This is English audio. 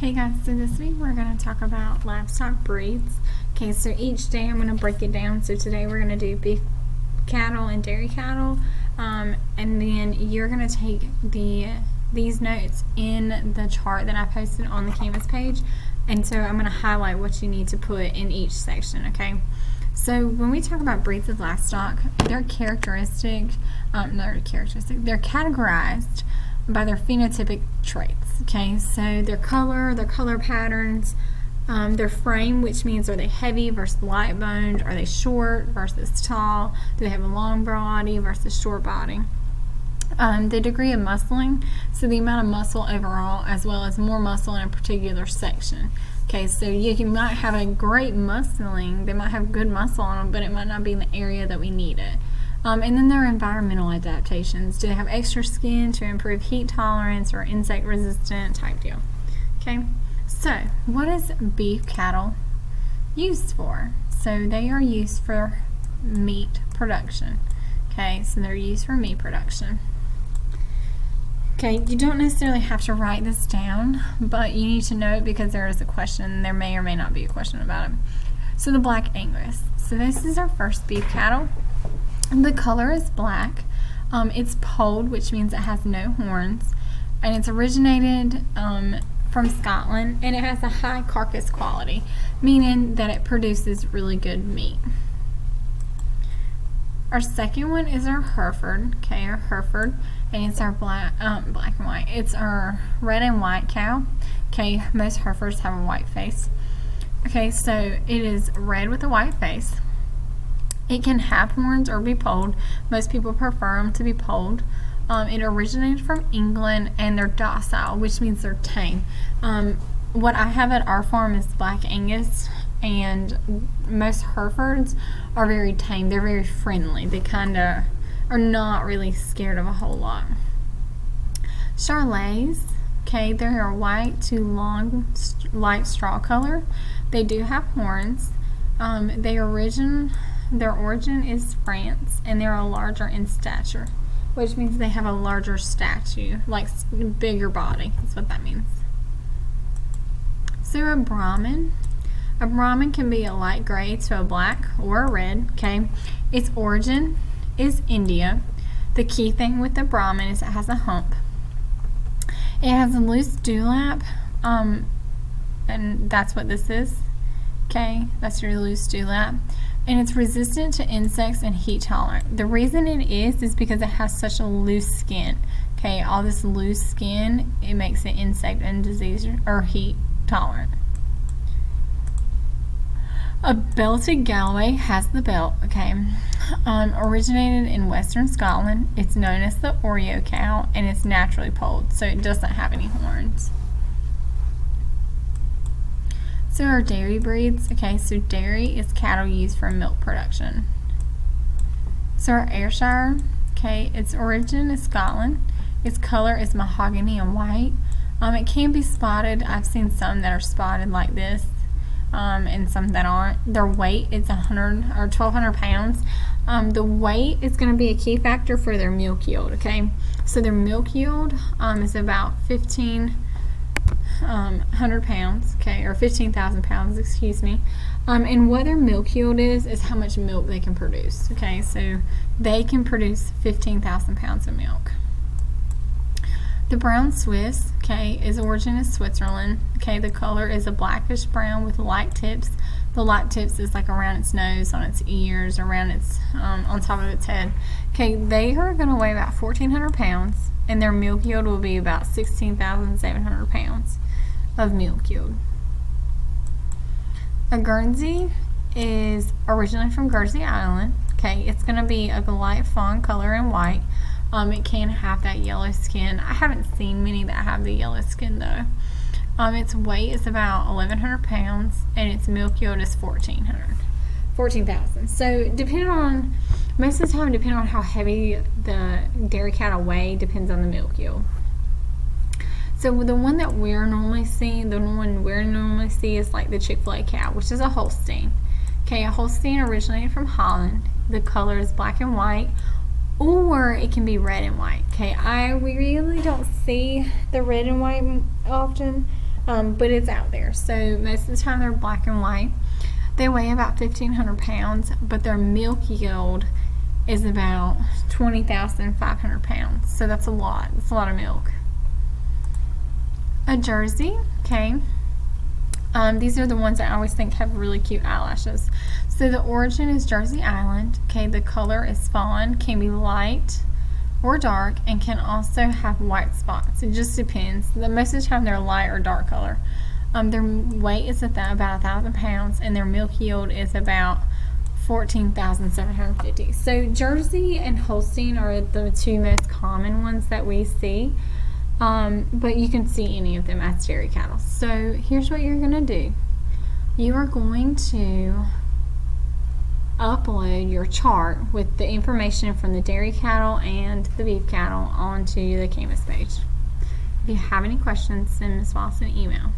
Hey guys, so this week we're going to talk about livestock breeds. Okay, so each day I'm going to break it down. So today we're going to do beef cattle and dairy cattle, and then you're going to take these notes in the chart that I posted on the Canvas page, and so I'm going to highlight what you need to put in each section, okay? So when we talk about breeds of livestock, they're categorized by their phenotypic traits, okay? So their color patterns, their frame, which means are they heavy versus light boned, are they short versus tall, do they have a long body versus short body, the degree of muscling, so the amount of muscle overall as well as more muscle in a particular section. Okay, so you might have a great muscling, they might have good muscle on them, but it might not be in the area that we need it. And then there are environmental adaptations. Do they have extra skin to improve heat tolerance or insect resistant type deal? Okay, so what is beef cattle used for? So they are used for meat production. Okay, so they're used for meat production. Okay, you don't necessarily have to write this down, but you need to know it because there is a question. There may or may not be a question about it. So the black Angus. So this is our first beef cattle. The color is black. It's polled, which means it has no horns, and it's originated from Scotland, and it has a high carcass quality, meaning that it produces really good meat. Our second one is our Hereford, okay, our Hereford, and it's our black and white. It's our red and white cow, okay. Most Herefords have a white face. Okay, so it is red with a white face. It can have horns or be polled. Most people prefer them to be polled. It originated from England, and they're docile, which means they're tame. What I have at our farm is black Angus, and most Herefords are very tame. They're very friendly. They kind of are not really scared of a whole lot. Charolais, okay, they are white to long, light straw color. They do have horns. Their origin is France, and they are larger in stature, which means they have a larger statue, like bigger body. That's what that means. So a Brahman can be a light gray to a black or a red, okay? Its origin is India. The key thing with the Brahman is it has a hump. It has a loose dewlap, and that's what this is, okay? That's your loose dewlap. And it's resistant to insects and heat tolerant. The reason it is because it has such a loose skin. Okay, all this loose skin, it makes it insect and disease or heat tolerant. A belted Galloway has the belt, okay. Originated in western Scotland. It's known as the Oreo cow, and it's naturally polled, so it doesn't have any horns. So our dairy breeds, okay, so dairy is cattle used for milk production. So our Ayrshire, okay, its origin is Scotland. Its color is mahogany and white. It can be spotted. I've seen some that are spotted like this, and some that aren't. Their weight is 100 or 1,200 pounds. The weight is going to be a key factor for their milk yield, okay? So their milk yield is about 1,500 pounds, okay, or 15,000 pounds, excuse me. And what their milk yield is how much milk they can produce, okay? So they can produce 15,000 pounds of milk. The brown Swiss, okay, its origin is Switzerland. Okay, the color is a blackish brown with light tips. The light tips is like around its nose, on its ears, around its on top of its head. Okay, they are going to weigh about 1,400 pounds, and their milk yield will be about 16,700 pounds of milk yield. A Guernsey is originally from Guernsey Island. Okay, it's going to be a light fawn color and white. It can have that yellow skin. I haven't seen many that have the yellow skin though. Its weight is about 1,100 pounds, and its milk yield is 14,000. So most of the time, depending on how heavy the dairy cattle weigh, depends on the milk yield. So the one we're normally seeing is like the Chick-fil-A cow, which is a Holstein. Okay, a Holstein originated from Holland. The color is black and white, or it can be red and white. Okay, we really don't see the red and white often. but it's out there. So most of the time they're black and white. They weigh about 1,500 pounds, but their milk yield is about 20,500 pounds. So that's a lot. That's a lot of milk. A Jersey, okay. These are the ones I always think have really cute eyelashes. So the origin is Jersey Island. Okay, the color is fawn, can be light or dark, and can also have white spots. It just depends. Most of the time they're light or dark color. Their weight is about 1,000 pounds, and their milk yield is about 14,750. So Jersey and Holstein are the two most common ones that we see. But you can see any of them as dairy cattle. So here's what you're going to do. You are going to upload your chart with the information from the dairy cattle and the beef cattle onto the Canvas page. If you have any questions, send Ms. Wallace an email.